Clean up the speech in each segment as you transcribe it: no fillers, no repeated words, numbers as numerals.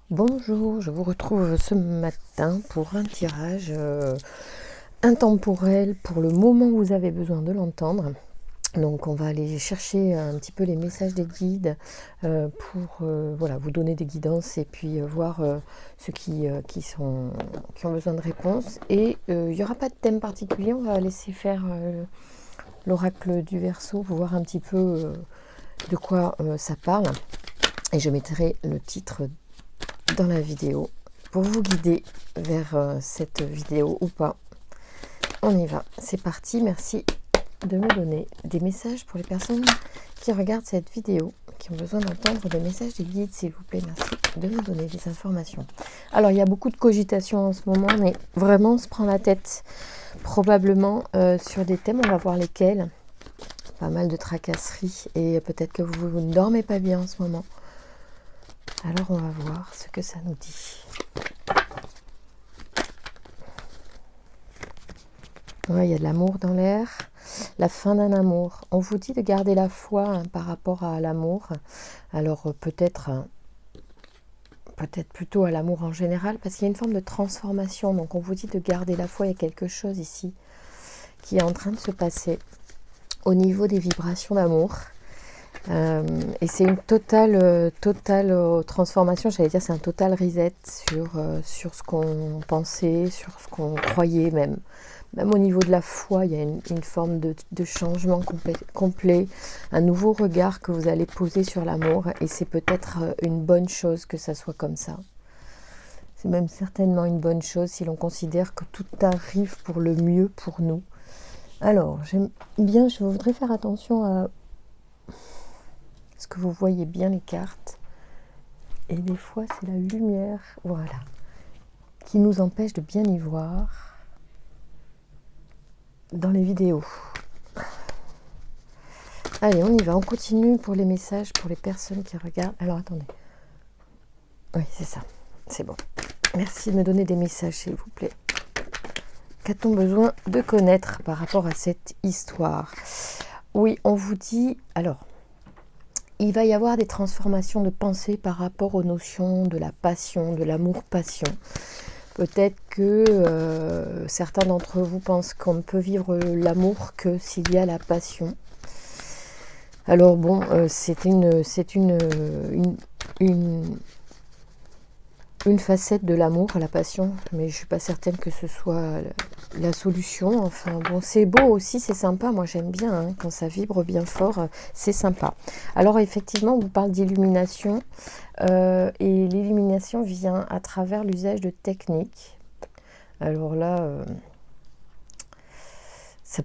Bonjour, je vous retrouve ce matin pour un tirage intemporel pour le moment où vous avez besoin de l'entendre. Donc on va aller chercher un petit peu les messages des guides pour voilà, vous donner des guidances et puis voir ceux qui ont besoin de réponses. Et il n'y aura pas de thème particulier, on va laisser faire l'oracle du Verseau pour voir un petit peu de quoi ça parle. Et je mettrai le titre dans la vidéo pour vous guider vers cette vidéo ou pas. On y va, c'est parti. Merci de me donner des messages pour les personnes qui regardent cette vidéo, qui ont besoin d'entendre des messages des guides, s'il vous plaît. Merci de me donner des informations. Alors, il y a beaucoup de cogitation en ce moment, mais vraiment, on se prend la tête probablement sur des thèmes. On va voir lesquels. Pas mal de tracasseries et peut-être que vous ne dormez pas bien en ce moment. Alors, on va voir ce que ça nous dit. Ouais, il y a de l'amour dans l'air, la fin d'un amour. On vous dit de garder la foi par rapport à l'amour. Alors peut-être plutôt à l'amour en général, parce qu'il y a une forme de transformation. Donc on vous dit de garder la foi. Il y a quelque chose ici qui est en train de se passer au niveau des vibrations d'amour. Et c'est une totale transformation, j'allais dire c'est un total reset sur ce qu'on pensait, sur ce qu'on croyait même. Même au niveau de la foi, il y a une forme de changement complet, un nouveau regard que vous allez poser sur l'amour et c'est peut-être une bonne chose que ça soit comme ça. C'est même certainement une bonne chose si l'on considère que tout arrive pour le mieux pour nous. Alors, j'aime bien, je voudrais faire attention à ce que vous voyez bien les cartes. Et des fois, c'est la lumière, voilà, qui nous empêche de bien y voir dans les vidéos. Allez, on y va, on continue pour les messages, pour les personnes qui regardent. Alors, attendez. Oui, c'est ça, c'est bon. Merci de me donner des messages, s'il vous plaît. Qu'a-t-on besoin de connaître par rapport à cette histoire? Oui, on vous dit... Alors, il va y avoir des transformations de pensée par rapport aux notions de la passion, de l'amour-passion. Peut-être que certains d'entre vous pensent qu'on ne peut vivre l'amour que s'il y a la passion. Alors bon, c'est une facette de l'amour, la passion, mais je ne suis pas certaine que ce soit la solution. Enfin bon, c'est beau aussi, c'est sympa, moi j'aime bien, hein, quand ça vibre bien fort, c'est sympa. Alors effectivement, on vous parle d'illumination, et l'illumination vient à travers l'usage de techniques. Alors là, ça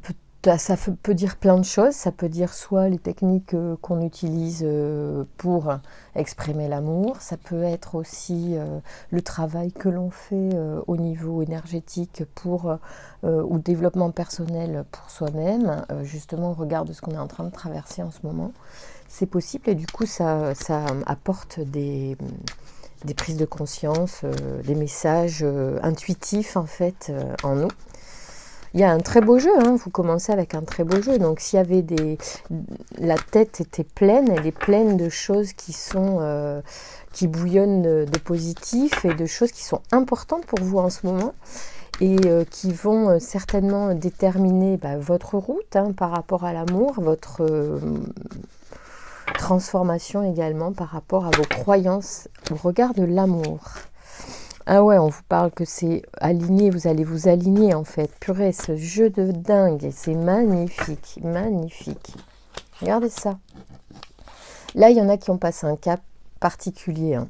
peut dire plein de choses. Ça peut dire soit les techniques qu'on utilise pour exprimer l'amour. Ça peut être aussi le travail que l'on fait au niveau énergétique ou développement personnel pour soi-même. Justement, au regard de ce qu'on est en train de traverser en ce moment. C'est possible et du coup, ça apporte des prises de conscience, des messages intuitifs en fait en nous. Il y a un très beau jeu, hein, vous commencez avec un très beau jeu. Donc s'il y avait la tête était pleine, elle est pleine de choses qui bouillonnent de positif et de choses qui sont importantes pour vous en ce moment et qui vont certainement déterminer votre route par rapport à l'amour, votre transformation également par rapport à vos croyances au regard de l'amour. Ah ouais, on vous parle que c'est aligné, vous allez vous aligner en fait. Purée, ce jeu de dingue, c'est magnifique, magnifique. Regardez ça. Là, il y en a qui ont passé un cap particulier, hein.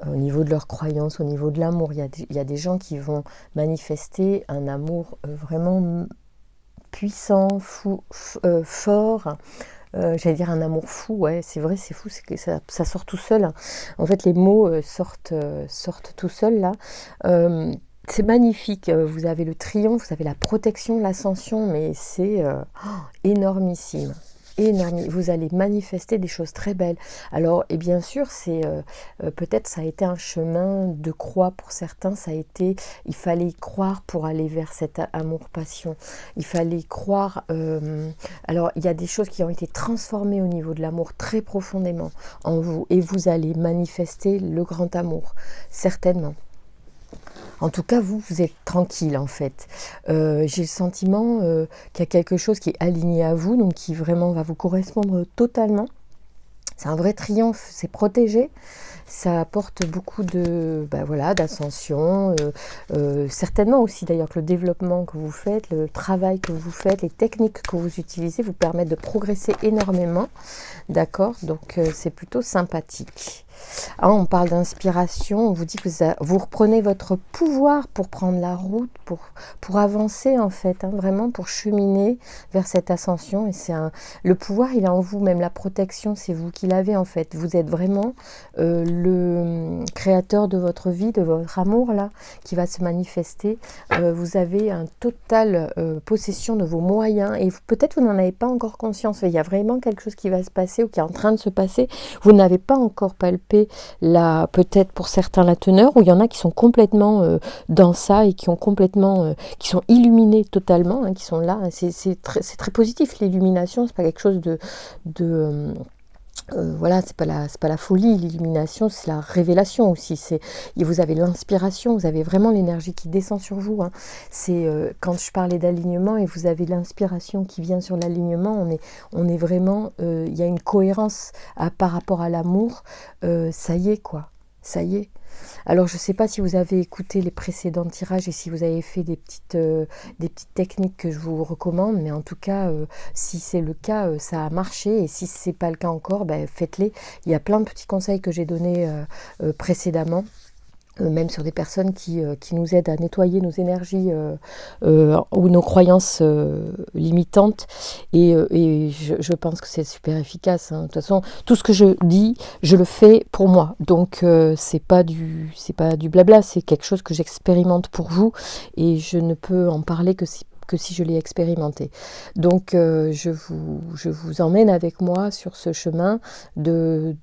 Au niveau de leurs croyances, au niveau de l'amour. Il y a des gens qui vont manifester un amour vraiment puissant, fort. J'allais dire un amour fou, ouais, c'est vrai, c'est fou, c'est que ça sort tout seul, hein. En fait, les mots sortent tout seuls, là. C'est magnifique, vous avez le triomphe, vous avez la protection, l'ascension, mais c'est énormissime. énorme, vous allez manifester des choses très belles. Alors, et bien sûr, c'est peut-être ça a été un chemin de croix pour certains, ça a été, il fallait y croire pour aller vers cet amour-passion. Il fallait y croire. Alors, il y a des choses qui ont été transformées au niveau de l'amour très profondément en vous, et vous allez manifester le grand amour, certainement. En tout cas, vous êtes tranquille en fait. J'ai le sentiment qu'il y a quelque chose qui est aligné à vous, donc qui vraiment va vous correspondre totalement. C'est un vrai triomphe, c'est protégé. Ça apporte beaucoup de, voilà, d'ascension, certainement aussi d'ailleurs que le développement que vous faites, le travail que vous faites, les techniques que vous utilisez vous permettent de progresser énormément, d'accord? Donc c'est plutôt sympathique. Ah, on parle d'inspiration, on vous dit que vous reprenez votre pouvoir pour prendre la route, pour avancer en fait, vraiment pour cheminer vers cette ascension. Et le pouvoir, il est en vous, même la protection, c'est vous qui l'avez en fait. Vous êtes vraiment le créateur de votre vie, de votre amour là, qui va se manifester. Vous avez un total possession de vos moyens et peut-être vous n'en avez pas encore conscience. Il y a vraiment quelque chose qui va se passer ou qui est en train de se passer. Vous n'avez pas encore palpé peut-être pour certains la teneur, ou il y en a qui sont complètement dans ça et qui ont complètement, qui sont illuminés totalement, qui sont là. C'est très positif l'illumination, c'est pas quelque chose voilà, c'est pas la folie, l'illumination, c'est la révélation aussi. Vous avez l'inspiration, vous avez vraiment l'énergie qui descend sur vous. C'est quand je parlais d'alignement et vous avez l'inspiration qui vient sur l'alignement, on est vraiment, il y a une cohérence par rapport à l'amour. Ça y est quoi, ça y est. Alors je ne sais pas si vous avez écouté les précédents tirages et si vous avez fait des petites techniques que je vous recommande, mais en tout cas, si c'est le cas, ça a marché, et si ce n'est pas le cas encore, faites-les. Il y a plein de petits conseils que j'ai donnés précédemment. Même sur des personnes qui nous aident à nettoyer nos énergies ou nos croyances limitantes, et je pense que c'est super efficace. De toute façon, tout ce que je dis, je le fais pour moi, donc c'est pas du blabla, c'est quelque chose que j'expérimente pour vous, et je ne peux en parler que si je l'ai expérimenté. Donc je vous emmène avec moi sur ce chemin du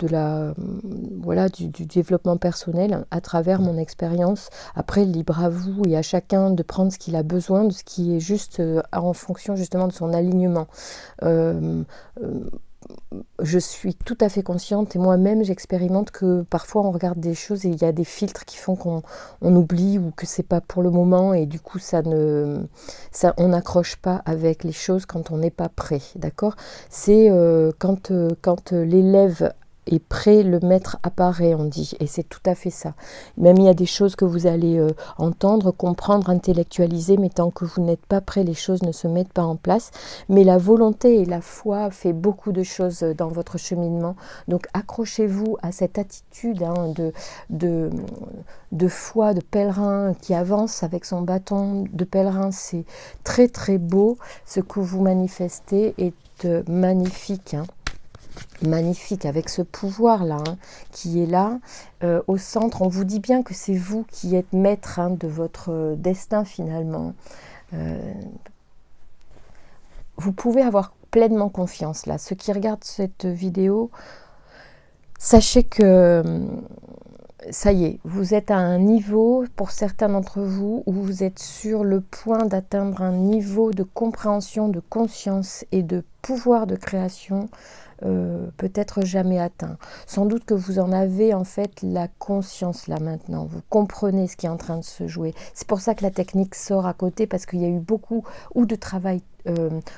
développement personnel à travers mon expérience. Après, libre à vous et à chacun de prendre ce qu'il a besoin, de ce qui est juste en fonction justement de son alignement. Je suis tout à fait consciente, et moi-même j'expérimente que parfois on regarde des choses et il y a des filtres qui font qu'on oublie, ou que c'est pas pour le moment, et du coup on n'accroche pas avec les choses quand on n'est pas prêt, d'accord? C'est quand l'élève est prêt, le maître apparaît, on dit, et c'est tout à fait ça. Même il y a des choses que vous allez entendre, comprendre, intellectualiser, mais tant que vous n'êtes pas prêt, les choses ne se mettent pas en place. Mais la volonté et la foi fait beaucoup de choses dans votre cheminement. Donc accrochez-vous à cette attitude de foi, de pèlerin qui avance avec son bâton de pèlerin. C'est très très beau. Ce que vous manifestez est magnifique. Magnifique, avec ce pouvoir-là qui est là, au centre. On vous dit bien que c'est vous qui êtes maître de votre destin finalement. Vous pouvez avoir pleinement confiance là. Ceux qui regardent cette vidéo, sachez que ça y est, vous êtes à un niveau, pour certains d'entre vous, où vous êtes sur le point d'atteindre un niveau de compréhension, de conscience et de pouvoir de création peut-être jamais atteint. Sans doute que vous en avez en fait la conscience là maintenant. Vous comprenez ce qui est en train de se jouer. C'est pour ça que la technique sort à côté, parce qu'il y a eu beaucoup de travail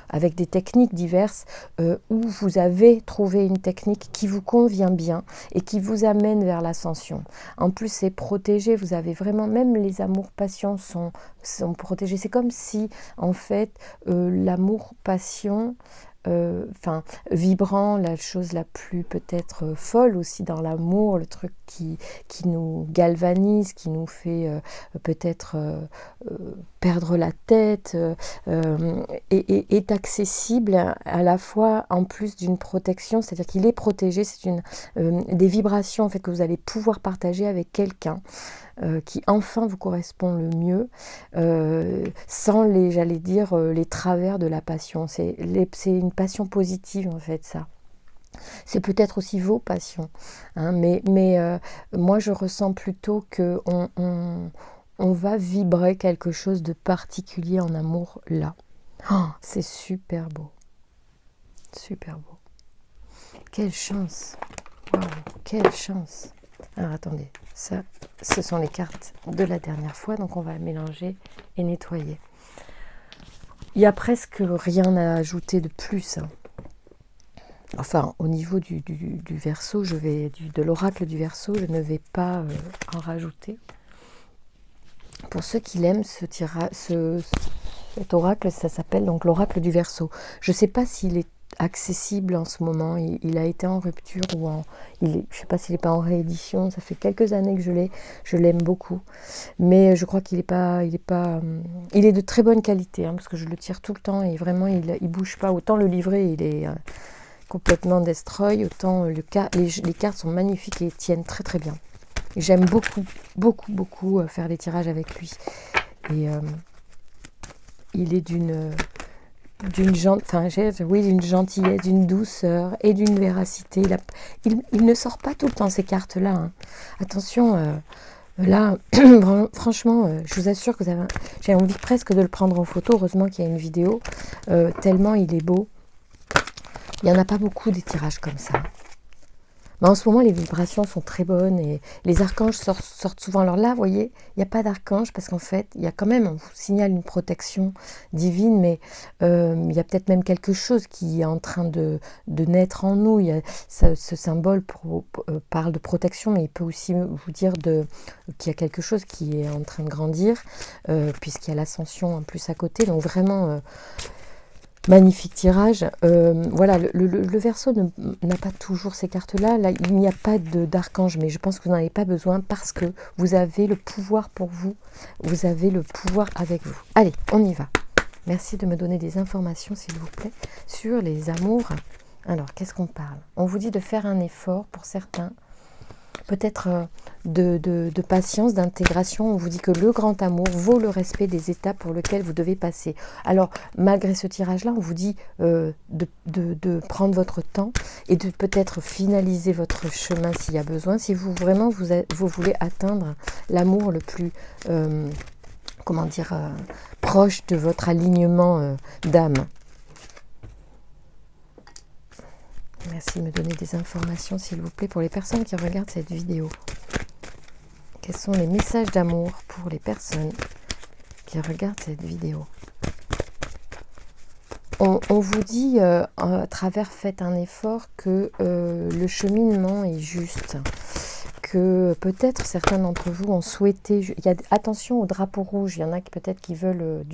avec des techniques diverses, où vous avez trouvé une technique qui vous convient bien et qui vous amène vers l'ascension. En plus, c'est protégé. Vous avez vraiment, même les amours-passions sont protégés. C'est comme si en fait l'amour-passion, vibrant, la chose la plus peut-être folle aussi dans l'amour, le truc qui nous galvanise, qui nous fait peut-être perdre la tête, est accessible à la fois en plus d'une protection, c'est-à-dire qu'il est protégé, c'est des vibrations en fait que vous allez pouvoir partager avec quelqu'un qui enfin vous correspond le mieux, sans les travers de la passion. C'est une une passion positive en fait ça. C'est peut-être aussi vos passions, hein, mais moi je ressens plutôt que on va vibrer quelque chose de particulier en amour là. Oh, c'est super beau, super beau. Quelle chance, waouh, quelle chance. Alors attendez, ça, ce sont les cartes de la dernière fois, donc on va mélanger et nettoyer. Il n'y a presque rien à ajouter de plus, hein. Enfin, au niveau du Verseau, de l'oracle du Verseau, je ne vais pas en rajouter. Pour ceux qui l'aiment, cet oracle, ça s'appelle donc l'oracle du Verseau. Je ne sais pas s'il est accessible en ce moment. Il a été en rupture ou je ne sais pas s'il n'est pas en réédition. Ça fait quelques années que je l'aime beaucoup. Mais je crois qu'il est pas, il est de très bonne qualité, hein, parce que je le tire tout le temps et vraiment il bouge pas. Autant le livret, il est complètement destroy, autant les cartes sont magnifiques et tiennent très très bien. J'aime beaucoup, beaucoup, beaucoup faire des tirages avec lui. Et il est d'une gentillesse, d'une douceur et d'une véracité. Il ne sort pas tout le temps ces cartes-là, hein. Attention, là, franchement, je vous assure que j'ai envie presque de le prendre en photo. Heureusement qu'il y a une vidéo, tellement il est beau. Il n'y en a pas beaucoup des tirages comme ça. Mais en ce moment, les vibrations sont très bonnes et les archanges sortent souvent. Alors là, vous voyez, il n'y a pas d'archange parce qu'en fait, il y a quand même, on vous signale une protection divine, mais il y a peut-être même quelque chose qui est en train de naître en nous. Ce symbole parle de protection, mais il peut aussi vous dire qu'il y a quelque chose qui est en train de grandir, puisqu'il y a l'ascension en plus à côté. Donc vraiment... magnifique tirage. Voilà, le Verseau n'a pas toujours ces cartes-là. Là, il n'y a pas d'archange, mais je pense que vous n'en avez pas besoin parce que vous avez le pouvoir pour vous. Vous avez le pouvoir avec vous. Allez, on y va. Merci de me donner des informations, s'il vous plaît, sur les amours. Alors, qu'est-ce qu'on parle? On vous dit de faire un effort pour certains. Peut-être de patience, d'intégration. On vous dit que le grand amour vaut le respect des étapes pour lesquelles vous devez passer. Alors, malgré ce tirage-là, on vous dit de prendre votre temps et de peut-être finaliser votre chemin s'il y a besoin. Si vous vraiment vous voulez atteindre l'amour le plus, proche de votre alignement d'âme. Merci de me donner des informations, s'il vous plaît, pour les personnes qui regardent cette vidéo. Quels sont les messages d'amour pour les personnes qui regardent cette vidéo? On vous dit, à travers faites un effort, que le cheminement est juste. Que peut-être certains d'entre vous ont souhaité... attention au drapeau rouge, il y en a qui peut-être qui veulent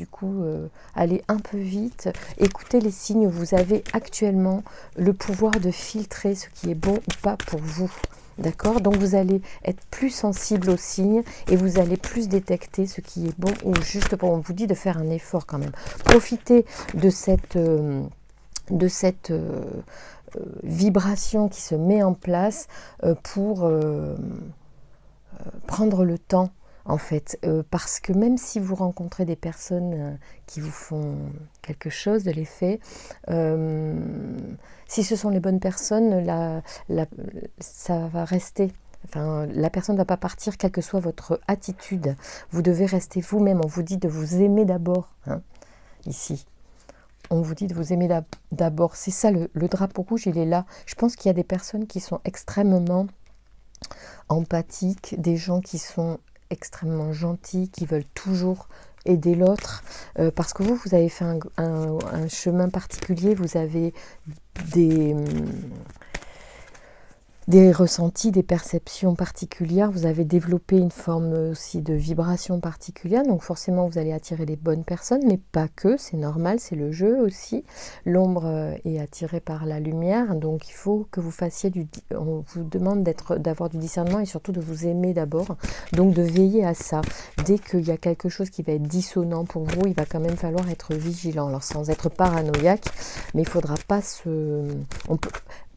aller un peu vite. Écoutez les signes, vous avez actuellement le pouvoir de filtrer ce qui est bon ou pas pour vous. D'accord? Donc vous allez être plus sensible aux signes et vous allez plus détecter ce qui est bon ou juste pour... On vous dit de faire un effort quand même. Profitez de cette vibration qui se met en place pour prendre le temps en fait, parce que même si vous rencontrez des personnes qui vous font quelque chose de l'effet, si ce sont les bonnes personnes, ça va rester. Enfin, la personne ne va pas partir, quelle que soit votre attitude. Vous devez rester vous-même. On vous dit de vous aimer d'abord, hein, ici. On vous dit de vous aimer d'abord. C'est ça, le drapeau rouge, il est là. Je pense qu'il y a des personnes qui sont extrêmement empathiques, des gens qui sont extrêmement gentils, qui veulent toujours aider l'autre. Parce que vous avez fait un chemin particulier, vous avez des ressentis, des perceptions particulières, vous avez développé une forme aussi de vibration particulière, donc forcément vous allez attirer les bonnes personnes, mais pas que, c'est normal, c'est le jeu aussi. L'ombre est attirée par la lumière, donc il faut que vous fassiez on vous demande d'avoir du discernement et surtout de vous aimer d'abord, donc de veiller à ça. Dès qu'il y a quelque chose qui va être dissonant pour vous, il va quand même falloir être vigilant, alors sans être paranoïaque, mais il ne faudra pas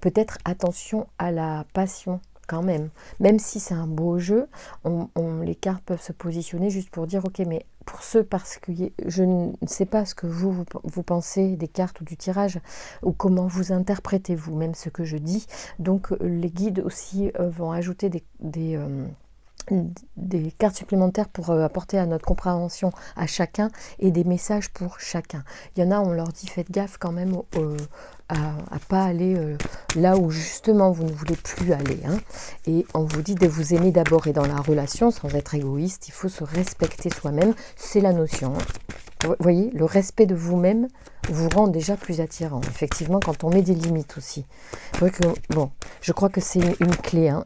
peut-être attention à la passion quand même. Même si c'est un beau jeu, les cartes peuvent se positionner juste pour dire ok, mais pour ceux, parce que je ne sais pas ce que vous pensez des cartes ou du tirage, ou comment vous interprétez vous-même ce que je dis. Donc les guides aussi vont ajouter des cartes supplémentaires pour apporter à notre compréhension à chacun et des messages pour chacun. Il y en a, on leur dit faites gaffe quand même à pas aller là où justement vous ne voulez plus aller. Hein. Et on vous dit de vous aimer d'abord, et dans la relation, sans être égoïste, il faut se respecter soi-même, c'est la notion. Hein. Vous voyez, le respect de vous-même vous rend déjà plus attirant. Effectivement, quand on met des limites aussi. Bon, je crois que c'est une clé. Hein.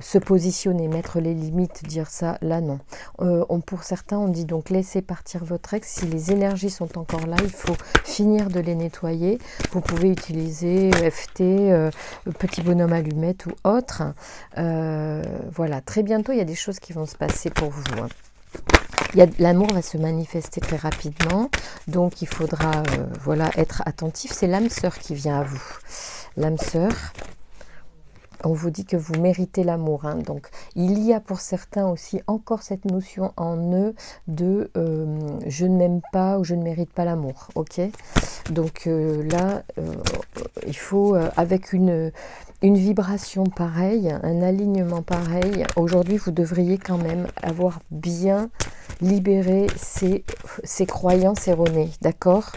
Se positionner, mettre les limites, dire ça, là non. Pour certains, on dit donc laissez partir votre ex. Si les énergies sont encore là, il faut finir de les nettoyer. Vous pouvez utiliser EFT, petit bonhomme allumette ou autre. Voilà, très bientôt, il y a des choses qui vont se passer pour vous. Hein. L'amour va se manifester très rapidement, donc il faudra être attentif. C'est l'âme sœur qui vient à vous. L'âme sœur, on vous dit que vous méritez l'amour. Hein. Donc il y a pour certains aussi encore cette notion en eux de je ne m'aime pas ou je ne mérite pas l'amour. Ok. Donc là, il faut avec une vibration pareille, un alignement pareil. Aujourd'hui, vous devriez quand même avoir bien libéré ces croyances erronées. D'accord ?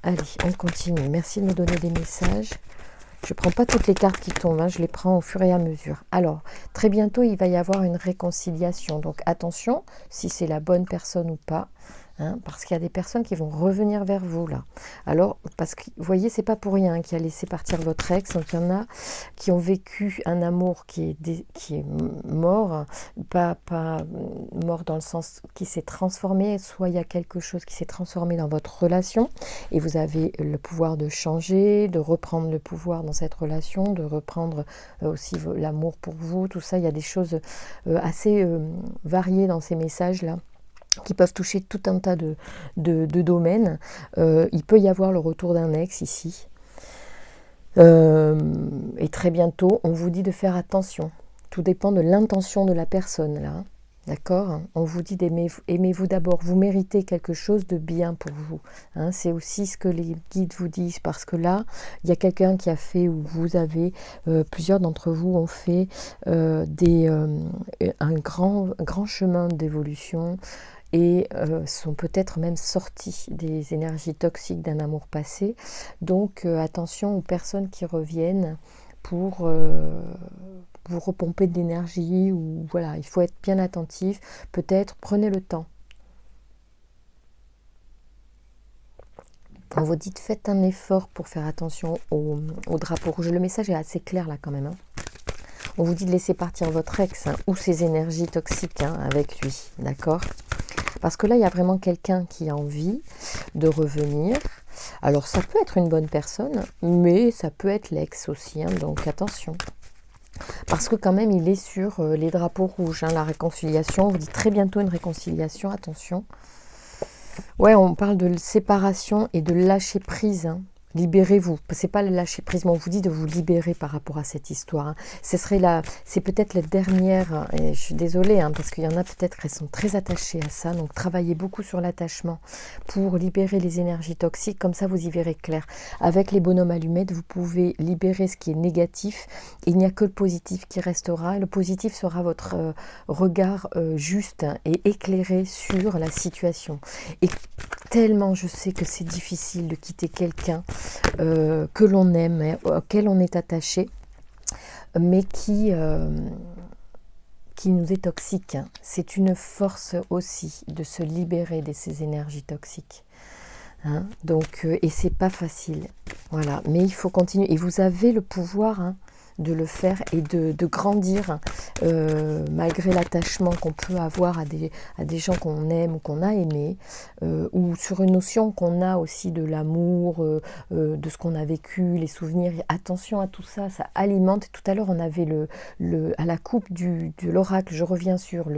Allez, on continue. Merci de me donner des messages. Je ne prends pas toutes les cartes qui tombent, hein, je les prends au fur et à mesure. Alors, très bientôt, il va y avoir une réconciliation. Donc, attention, si c'est la bonne personne ou pas. Hein, parce qu'il y a des personnes qui vont revenir vers vous là. Alors, parce que vous voyez, c'est pas pour rien qui a laissé partir votre ex. Donc, il y en a qui ont vécu un amour qui est mort, pas mort dans le sens qui s'est transformé. Soit il y a quelque chose qui s'est transformé dans votre relation et vous avez le pouvoir de changer, de reprendre le pouvoir dans cette relation, de reprendre aussi l'amour pour vous. Tout ça, il y a des choses assez variées dans ces messages là, qui peuvent toucher tout un tas de domaines. Il peut y avoir le retour d'un ex ici. Et très bientôt, on vous dit de faire attention. Tout dépend de l'intention de la personne, là. D'accord ? On vous dit aimez-vous d'abord. Vous méritez quelque chose de bien pour vous. Hein, c'est aussi ce que les guides vous disent. Parce que là, il y a quelqu'un qui a fait, ou vous avez, plusieurs d'entre vous ont fait un grand chemin d'évolution, et sont peut-être même sortis des énergies toxiques d'un amour passé. Donc attention aux personnes qui reviennent pour vous repomper de l'énergie, ou voilà, il faut être bien attentif. Peut-être prenez le temps. On vous dit faites un effort pour faire attention au drapeau rouge. Le message est assez clair là quand même. Hein. On vous dit de laisser partir votre ex, hein, ou ses énergies toxiques, hein, avec lui, d'accord ? Parce que là, il y a vraiment quelqu'un qui a envie de revenir. Alors, ça peut être une bonne personne, mais ça peut être l'ex aussi, hein, donc attention. Parce que quand même, il est sur les drapeaux rouges, hein, la réconciliation. On vous dit très bientôt une réconciliation, attention. Ouais, on parle de séparation et de lâcher prise, hein. Libérez-vous. C'est pas le lâcher prise, mais on vous dit de vous libérer par rapport à cette histoire. Hein. C'est peut-être la dernière, et je suis désolée, hein, parce qu'il y en a peut-être qui sont très attachés à ça. Donc travaillez beaucoup sur l'attachement pour libérer les énergies toxiques. Comme ça, vous y verrez clair. Avec les bonhommes allumettes, vous pouvez libérer ce qui est négatif. Il n'y a que le positif qui restera. Le positif sera votre regard juste et éclairé sur la situation. Et tellement je sais que c'est difficile de quitter quelqu'un que l'on aime, auquel on est attaché, mais qui nous est toxique. Hein. C'est une force aussi de se libérer de ces énergies toxiques. Hein. Donc, et c'est pas facile. Voilà. Mais il faut continuer. Et vous avez le pouvoir, hein, de le faire et de grandir malgré l'attachement qu'on peut avoir à des gens qu'on aime ou qu'on a aimés, ou sur une notion qu'on a aussi de l'amour, de ce qu'on a vécu, les souvenirs. Attention à tout ça, ça alimente. Tout à l'heure, on avait à la coupe de l'oracle, je reviens sur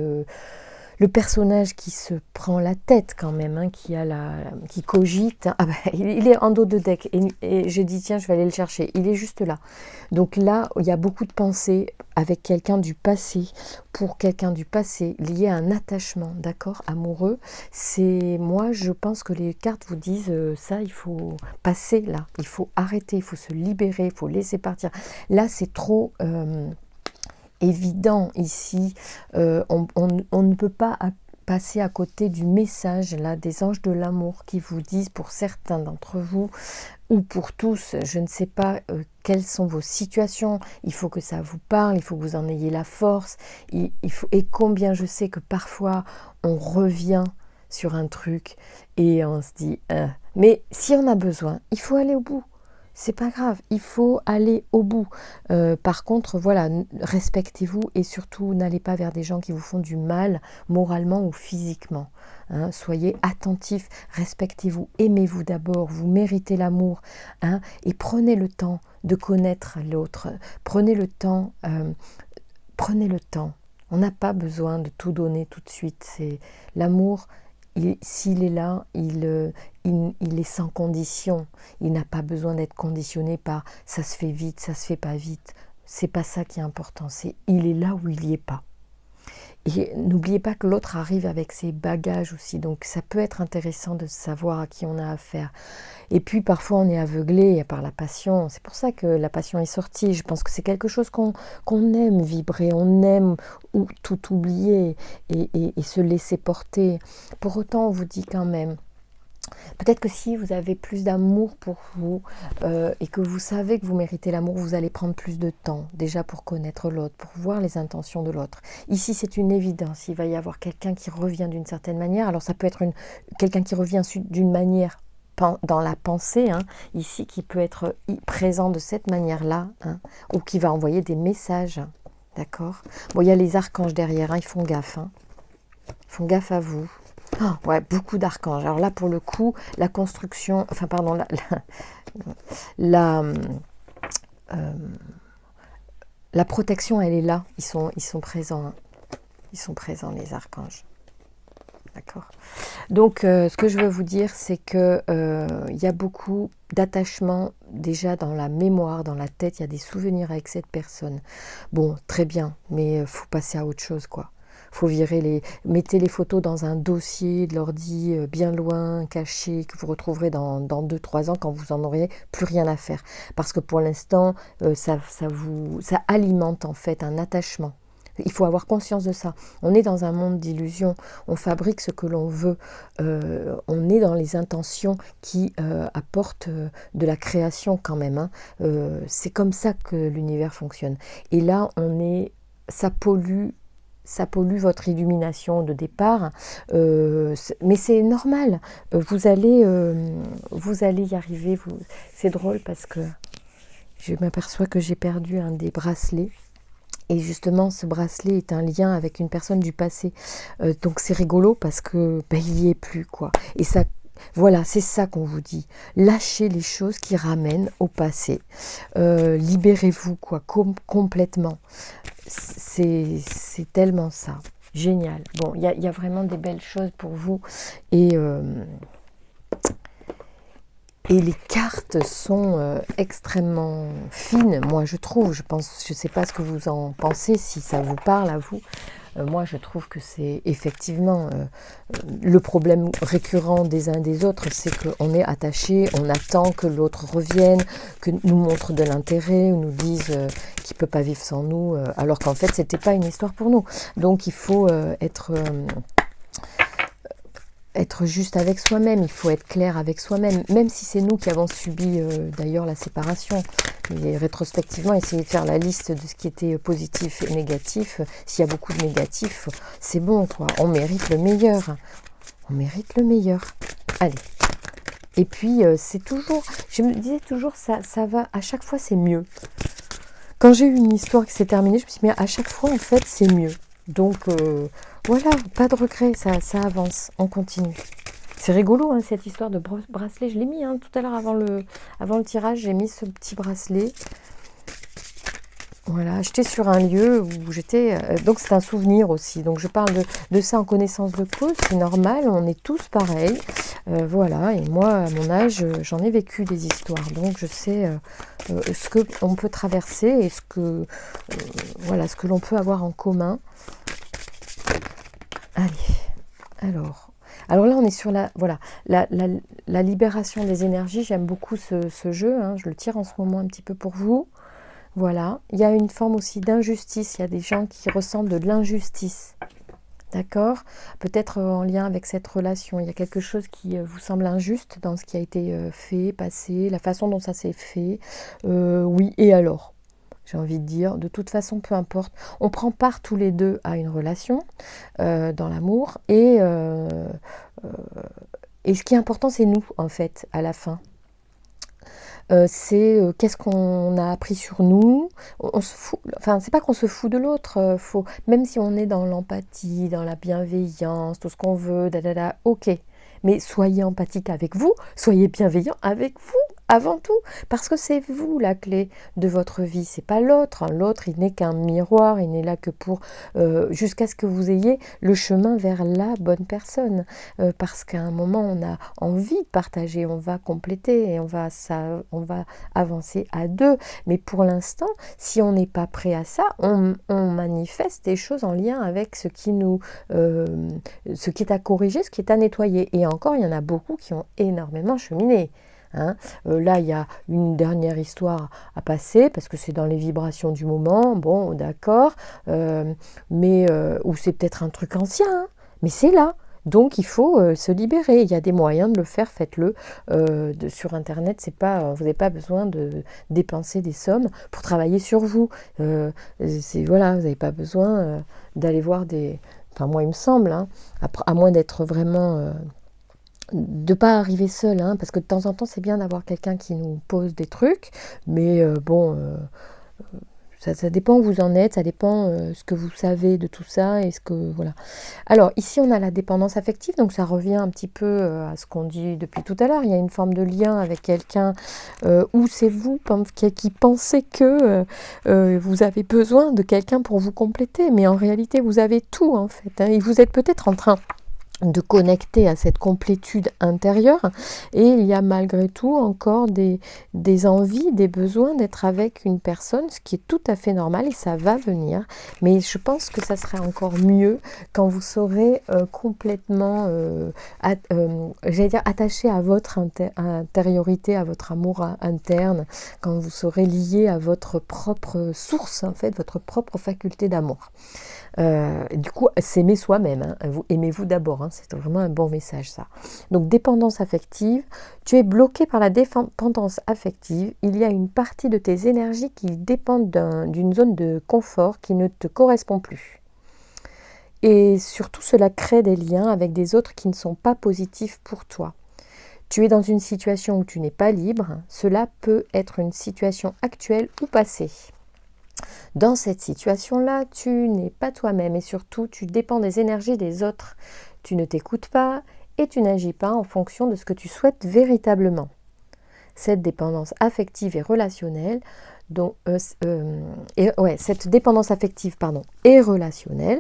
le personnage qui se prend la tête quand même, hein, qui cogite, ah ben, il est en dos de deck, et j'ai dit tiens je vais aller le chercher, il est juste là. Donc là il y a beaucoup de pensées avec quelqu'un du passé, pour quelqu'un du passé, lié à un attachement, d'accord, amoureux. Moi je pense que les cartes vous disent ça, il faut passer là, il faut arrêter, il faut se libérer, il faut laisser partir. Là c'est trop... évident ici, on ne peut pas passer à côté du message là des anges de l'amour qui vous disent, pour certains d'entre vous ou pour tous, je ne sais pas quelles sont vos situations, il faut que ça vous parle, il faut que vous en ayez la force, et combien je sais que parfois on revient sur un truc et on se dit mais si on a besoin, il faut aller au bout. C'est pas grave, il faut aller au bout. Par contre, voilà, respectez-vous et surtout n'allez pas vers des gens qui vous font du mal, moralement ou physiquement. Hein. Soyez attentifs, respectez-vous, aimez-vous d'abord, vous méritez l'amour. Hein, et prenez le temps de connaître l'autre. Prenez le temps. Prenez le temps. On n'a pas besoin de tout donner tout de suite. C'est l'amour. S'il est là, il est sans condition. Il n'a pas besoin d'être conditionné par ça se fait vite, ça se fait pas vite. C'est pas ça qui est important. C'est il est là ou il n'y est pas. Et n'oubliez pas que l'autre arrive avec ses bagages aussi. Donc ça peut être intéressant de savoir à qui on a affaire. Et puis parfois on est aveuglé par la passion. C'est pour ça que la passion est sortie. Je pense que c'est quelque chose qu'on aime vibrer. On aime tout oublier et se laisser porter. Pour autant, on vous dit quand même, peut-être que si vous avez plus d'amour pour vous et que vous savez que vous méritez l'amour, vous allez prendre plus de temps déjà pour connaître l'autre, pour voir les intentions de l'autre. Ici, c'est une évidence. Il va y avoir quelqu'un qui revient d'une certaine manière. Alors ça peut être quelqu'un qui revient d'une manière dans la pensée, hein, ici, qui peut être présent de cette manière-là, hein, ou qui va envoyer des messages. D'accord ? Bon, il y a les archanges derrière, hein, ils font gaffe. Hein. Ils font gaffe à vous. Oh, ouais, beaucoup d'archanges. Alors là, pour le coup, la construction, enfin, pardon, la protection, elle est là. Ils sont présents. Hein. Ils sont présents, les archanges. D'accord. Donc, ce que je veux vous dire, c'est que il y a beaucoup d'attachement déjà dans la mémoire, dans la tête. Il y a des souvenirs avec cette personne. Bon, très bien, mais faut passer à autre chose, quoi. Faut mettez les photos dans un dossier de l'ordi bien loin, caché, que vous retrouverez dans 2-3 ans quand vous en aurez plus rien à faire. Parce que pour l'instant, ça alimente en fait un attachement. Il faut avoir conscience de ça. On est dans un monde d'illusions. On fabrique ce que l'on veut. On est dans les intentions qui apportent de la création quand même. Hein. C'est comme ça que l'univers fonctionne. Et là, ça pollue votre illumination de départ, mais c'est normal, vous allez y arriver. C'est drôle parce que je m'aperçois que j'ai perdu un des bracelets, et justement ce bracelet est un lien avec une personne du passé, donc c'est rigolo parce que il n'y est plus, quoi, et ça. Voilà, c'est ça qu'on vous dit. Lâchez les choses qui ramènent au passé. Libérez-vous, quoi, complètement. C'est tellement ça. Génial. Bon, il y a vraiment des belles choses pour vous. Et les cartes sont extrêmement fines, moi je trouve. Je ne sais pas ce que vous en pensez, si ça vous parle à vous. Moi, je trouve que c'est effectivement le problème récurrent des uns et des autres, c'est qu'on est attaché, on attend que l'autre revienne, que nous montre de l'intérêt, ou nous dise qu'il ne peut pas vivre sans nous, alors qu'en fait, ce n'était pas une histoire pour nous. Donc, il faut être juste avec soi-même, il faut être clair avec soi-même, même si c'est nous qui avons subi d'ailleurs la séparation. Et rétrospectivement, essayer de faire la liste de ce qui était positif et négatif. S'il y a beaucoup de négatifs, c'est bon, quoi. On mérite le meilleur. On mérite le meilleur. Allez. Et puis, c'est toujours... Je me disais toujours, ça va... À chaque fois, c'est mieux. Quand j'ai eu une histoire qui s'est terminée, je me suis dit, mais à chaque fois, en fait, c'est mieux. Donc, voilà, pas de regret, ça avance. On continue. C'est rigolo, hein, cette histoire de bracelet. Je l'ai mis tout à l'heure avant le tirage. J'ai mis ce petit bracelet. Voilà, j'étais sur un lieu où j'étais... donc c'est un souvenir aussi. Donc je parle de ça en connaissance de cause. C'est normal, on est tous pareils. Voilà, et moi, à mon âge, j'en ai vécu des histoires. Donc je sais ce que on peut traverser et voilà, ce que l'on peut avoir en commun. Allez, alors là, on est sur voilà, la libération des énergies. J'aime beaucoup ce jeu, hein. Je le tire en ce moment un petit peu pour vous. Voilà, il y a une forme aussi d'injustice. Il y a des gens qui ressentent de l'injustice. D'accord? Peut-être en lien avec cette relation. Il y a quelque chose qui vous semble injuste dans ce qui a été fait, passé, la façon dont ça s'est fait. Oui, et alors? J'ai envie de dire, de toute façon, peu importe. On prend part tous les deux à une relation, dans l'amour, et ce qui est important, c'est nous, en fait, à la fin. C'est qu'est-ce qu'on a appris sur nous. On se fout, enfin, c'est pas qu'on se fout de l'autre, même si on est dans l'empathie, dans la bienveillance, tout ce qu'on veut, ok. Mais soyez empathique avec vous, soyez bienveillant avec vous avant tout, parce que c'est vous la clé de votre vie, c'est pas l'autre. Hein. L'autre, il n'est qu'un miroir, il n'est là que pour jusqu'à ce que vous ayez le chemin vers la bonne personne, parce qu'à un moment on a envie de partager, on va compléter et on va avancer à deux. Mais pour l'instant, si on n'est pas prêt à ça, on manifeste des choses en lien avec ce qui est à corriger, ce qui est à nettoyer. Et encore, il y en a beaucoup qui ont énormément cheminé. Hein. Là, il y a une dernière histoire à passer parce que c'est dans les vibrations du moment, bon, d'accord, ou c'est peut-être un truc ancien, hein, mais c'est là. Donc il faut se libérer. Il y a des moyens de le faire, faites-le. Sur Internet, vous n'avez pas besoin de dépenser des sommes pour travailler sur vous. Voilà, vous n'avez pas besoin d'aller voir des... Enfin, moi, il me semble, hein, à moins d'être vraiment... de pas arriver seul, hein, parce que de temps en temps c'est bien d'avoir quelqu'un qui nous pose des trucs, mais ça dépend où vous en êtes, ça dépend ce que vous savez de tout ça et voilà. Alors ici on a la dépendance affective, donc ça revient un petit peu à ce qu'on dit depuis tout à l'heure. Il y a une forme de lien avec quelqu'un où c'est vous qui pensez que vous avez besoin de quelqu'un pour vous compléter, mais en réalité vous avez tout en fait, hein, et vous êtes peut-être en train de connecter à cette complétude intérieure, et il y a malgré tout encore des envies, des besoins d'être avec une personne, ce qui est tout à fait normal et ça va venir, mais je pense que ça serait encore mieux quand vous serez complètement j'allais dire attaché à votre intériorité, à votre amour interne, quand vous serez lié à votre propre source, en fait, votre propre faculté d'amour. Du coup, s'aimer soi-même, hein. Vous aimez-vous d'abord, hein. C'est vraiment un bon message ça. Donc dépendance affective, tu es bloqué par la dépendance affective, il y a une partie de tes énergies qui dépendent d'une zone de confort qui ne te correspond plus. Et surtout cela crée des liens avec des autres qui ne sont pas positifs pour toi. Tu es dans une situation où tu n'es pas libre, cela peut être une situation actuelle ou passée. Dans cette situation-là, tu n'es pas toi-même et surtout, tu dépends des énergies des autres. Tu ne t'écoutes pas et tu n'agis pas en fonction de ce que tu souhaites véritablement. Cette dépendance affective et relationnelle, cette dépendance affective, est relationnelle,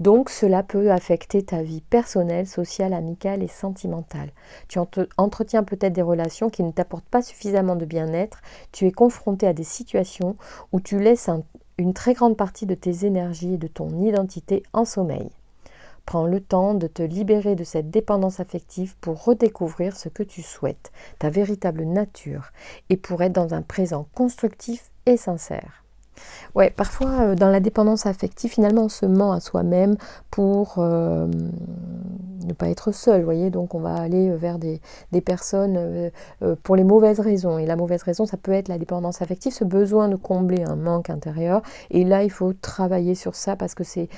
donc cela peut affecter ta vie personnelle, sociale, amicale et sentimentale. Tu entretiens peut-être des relations qui ne t'apportent pas suffisamment de bien-être, tu es confronté à des situations où tu laisses une très grande partie de tes énergies et de ton identité en sommeil. Prends le temps de te libérer de cette dépendance affective pour redécouvrir ce que tu souhaites, ta véritable nature, et pour être dans un présent constructif et sincère. Ouais, parfois dans la dépendance affective, finalement on se ment à soi-même pour ne pas être seul, vous voyez, donc on va aller vers des personnes pour les mauvaises raisons, et la mauvaise raison ça peut être la dépendance affective, ce besoin de combler un manque intérieur, et là il faut travailler sur ça parce que c'est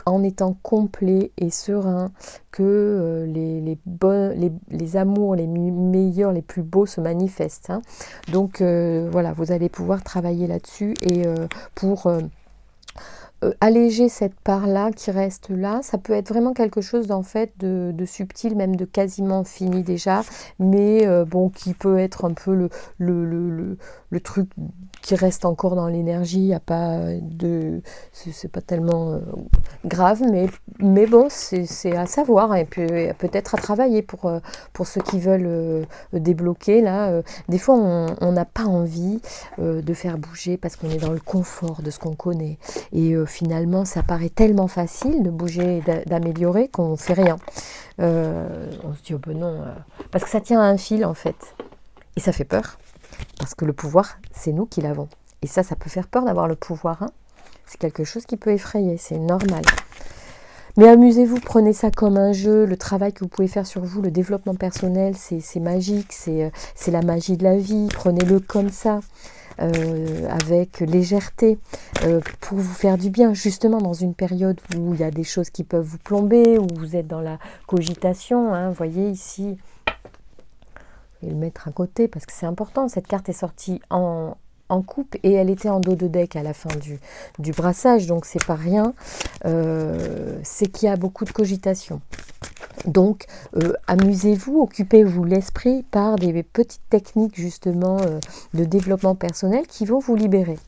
en étant complet et serein que les amours les meilleurs, les plus beaux se manifestent, hein. Donc voilà, vous allez pouvoir travailler là-dessus et pour alléger cette part-là qui reste là. Ça peut être vraiment quelque chose en fait de subtil, même de quasiment fini déjà, mais qui peut être un peu le truc qui reste encore dans l'énergie, il n'y a pas de... c'est pas tellement grave, mais bon, c'est à savoir, et puis peut-être à travailler pour ceux qui veulent débloquer. Là, des fois, on n'a pas envie de faire bouger parce qu'on est dans le confort de ce qu'on connaît. Et finalement, ça paraît tellement facile de bouger, d'améliorer qu'on ne fait rien. On se dit, oh ben non, parce que ça tient à un fil en fait. Et ça fait peur. Parce que le pouvoir, c'est nous qui l'avons. Et ça peut faire peur d'avoir le pouvoir. Hein. C'est quelque chose qui peut effrayer, c'est normal. Mais amusez-vous, prenez ça comme un jeu. Le travail que vous pouvez faire sur vous, le développement personnel, c'est magique, c'est la magie de la vie. Prenez-le comme ça, avec légèreté, pour vous faire du bien. Justement, dans une période où il y a des choses qui peuvent vous plomber, où vous êtes dans la cogitation. Hein, vous voyez ici... Je vais le mettre à côté parce que c'est important. Cette carte est sortie en coupe et elle était en dos de deck à la fin du brassage, donc c'est pas rien. C'est qu'il y a beaucoup de cogitation. Donc amusez-vous, occupez-vous l'esprit par des petites techniques justement de développement personnel qui vont vous libérer.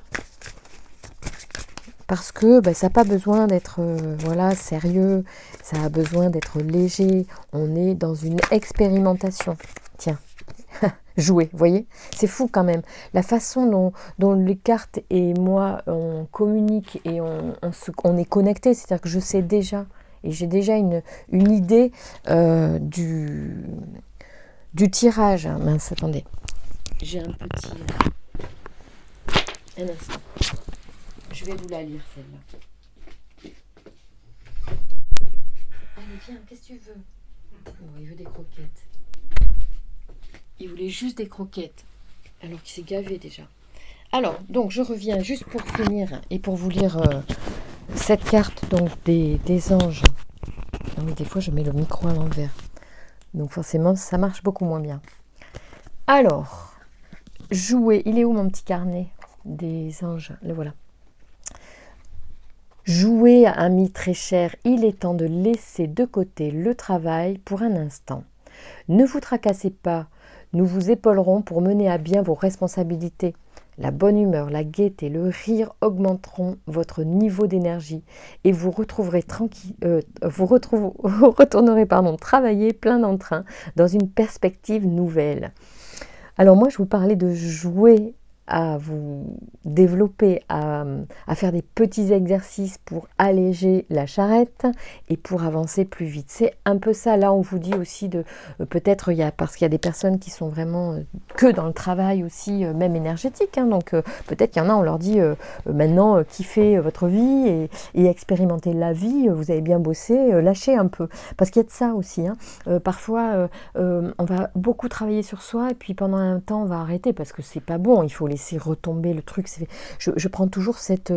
Parce que ça n'a pas besoin d'être sérieux, ça a besoin d'être léger. On est dans une expérimentation. Tiens. Jouer, vous voyez, c'est fou quand même. La façon dont les cartes et moi, on communique et on est connecté, c'est-à-dire que je sais déjà, et j'ai déjà une idée du tirage. Mince, attendez. J'ai un petit... Un instant. Je vais vous la lire, celle-là. Allez, viens, qu'est-ce que tu veux? Bon, il veut des croquettes. Il voulait juste des croquettes, alors qu'il s'est gavé déjà. Alors, donc je reviens juste pour finir et pour vous lire cette carte donc des anges. Ah oui, des fois je mets le micro à l'envers. Donc forcément, ça marche beaucoup moins bien. Alors, jouer. Il est où mon petit carnet des anges? Le voilà. Jouez, ami très cher, il est temps de laisser de côté le travail pour un instant. Ne vous tracassez pas. Nous vous épaulerons pour mener à bien vos responsabilités. La bonne humeur, la gaieté, le rire augmenteront votre niveau d'énergie et vous retrouverez vous retournerez travailler plein d'entrain dans une perspective nouvelle. Alors moi, je vous parlais de jouer à vous développer, à faire des petits exercices pour alléger la charrette et pour avancer plus vite. C'est un peu ça. Là, on vous dit aussi de peut-être, parce qu'il y a des personnes qui sont vraiment que dans le travail aussi, même énergétique. Hein, donc peut-être qu'il y en a, on leur dit maintenant, kiffez votre vie et expérimentez la vie. Vous avez bien bossé, lâchez un peu. Parce qu'il y a de ça aussi. Hein. Parfois, on va beaucoup travailler sur soi et puis pendant un temps, on va arrêter parce que c'est pas bon. Il faut laisser retomber le truc. Je prends toujours cette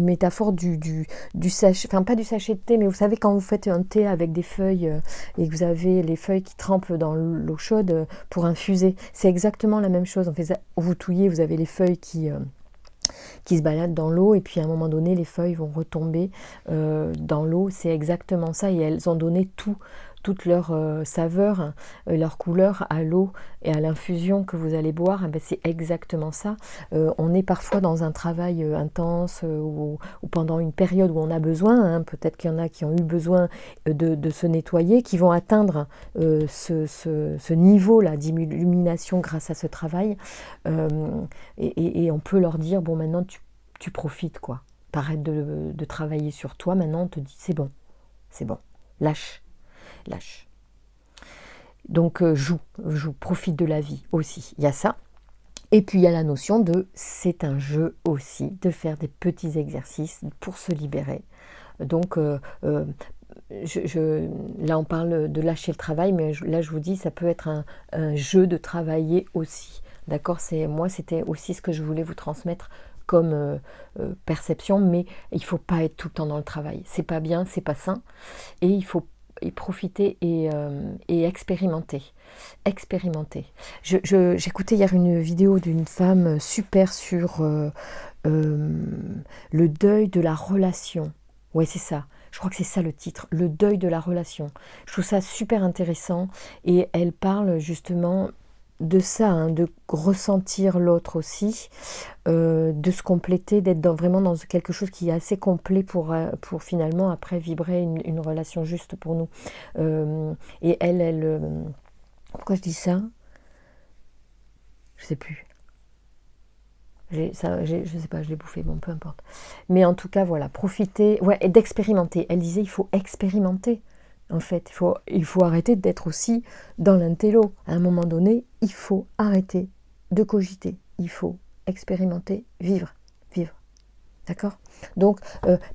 métaphore du sachet, enfin pas du sachet de thé, mais vous savez quand vous faites un thé avec des feuilles et que vous avez les feuilles qui trempent dans l'eau chaude pour infuser, c'est exactement la même chose. En fait, vous touillez, vous avez les feuilles qui se baladent dans l'eau et puis à un moment donné les feuilles vont retomber dans l'eau, c'est exactement ça et elles ont donné toute leur saveur, leur couleur à l'eau et à l'infusion que vous allez boire, c'est exactement ça. On est parfois dans un travail intense ou pendant une période où on a besoin, hein, peut-être qu'il y en a qui ont eu besoin de se nettoyer, qui vont atteindre ce niveau-là d'illumination grâce à ce travail. Et on peut leur dire, bon maintenant tu profites quoi, t'arrêtes de travailler sur toi, maintenant on te dit c'est bon, lâche. Donc joue, profite de la vie aussi, il y a ça. Et puis il y a la notion de, c'est un jeu aussi, de faire des petits exercices pour se libérer. Donc là on parle de lâcher le travail, mais là je vous dis, ça peut être un jeu de travailler aussi. D'accord, moi c'était aussi ce que je voulais vous transmettre comme perception, mais il ne faut pas être tout le temps dans le travail. C'est pas bien, c'est pas sain, et il faut profiter et expérimenter. J'écoutais hier une vidéo d'une femme super sur le deuil de la relation. Ouais, c'est ça. Je crois que c'est ça le titre, le deuil de la relation. Je trouve ça super intéressant et elle parle justement de ça, hein, de ressentir l'autre aussi, de se compléter, d'être vraiment dans quelque chose qui est assez complet pour finalement après vibrer une relation juste pour nous. Et elle, pourquoi je dis ça? Je sais plus. Je sais pas, je l'ai bouffé, bon, peu importe. Mais en tout cas, voilà, profiter, ouais, et d'expérimenter. Elle disait, il faut expérimenter. En fait, il faut arrêter d'être aussi dans l'intello. À un moment donné, il faut arrêter de cogiter. Il faut expérimenter, vivre, vivre. D'accord? Donc,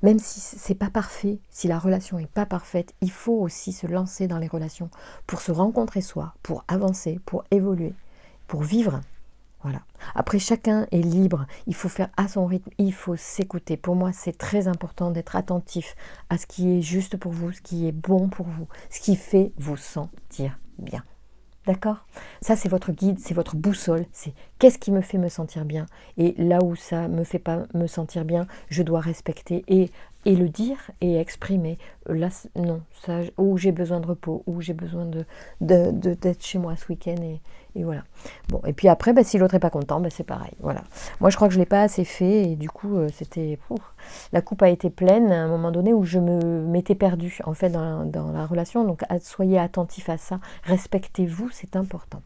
même si c'est pas parfait, si la relation n'est pas parfaite, il faut aussi se lancer dans les relations pour se rencontrer soi, pour avancer, pour évoluer, pour vivre. Voilà. Après, chacun est libre. Il faut faire à son rythme. Il faut s'écouter. Pour moi, c'est très important d'être attentif à ce qui est juste pour vous, ce qui est bon pour vous, ce qui fait vous sentir bien. D'accord? Ça, c'est votre guide, c'est votre boussole. C'est qu'est-ce qui me fait me sentir bien? Et là où ça ne me fait pas me sentir bien, je dois respecter et le dire et exprimer. Là, non, ça, ou j'ai besoin de repos, ou j'ai besoin d'être chez moi ce week-end et voilà. Bon, et puis après, si l'autre n'est pas content, c'est pareil. Voilà. Moi, je crois que je ne l'ai pas assez fait et du coup, c'était... La coupe a été pleine à un moment donné où je m'étais perdue en fait dans la relation. Donc, soyez attentifs à ça. Respectez-vous, c'est important.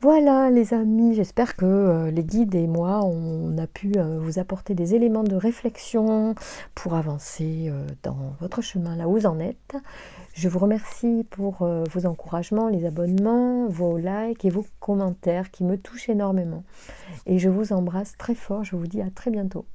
Voilà les amis, j'espère que les guides et moi, on a pu vous apporter des éléments de réflexion pour avancer dans votre chemin, là où vous en êtes. Je vous remercie pour vos encouragements, les abonnements, vos likes et vos commentaires qui me touchent énormément. Et je vous embrasse très fort, je vous dis à très bientôt.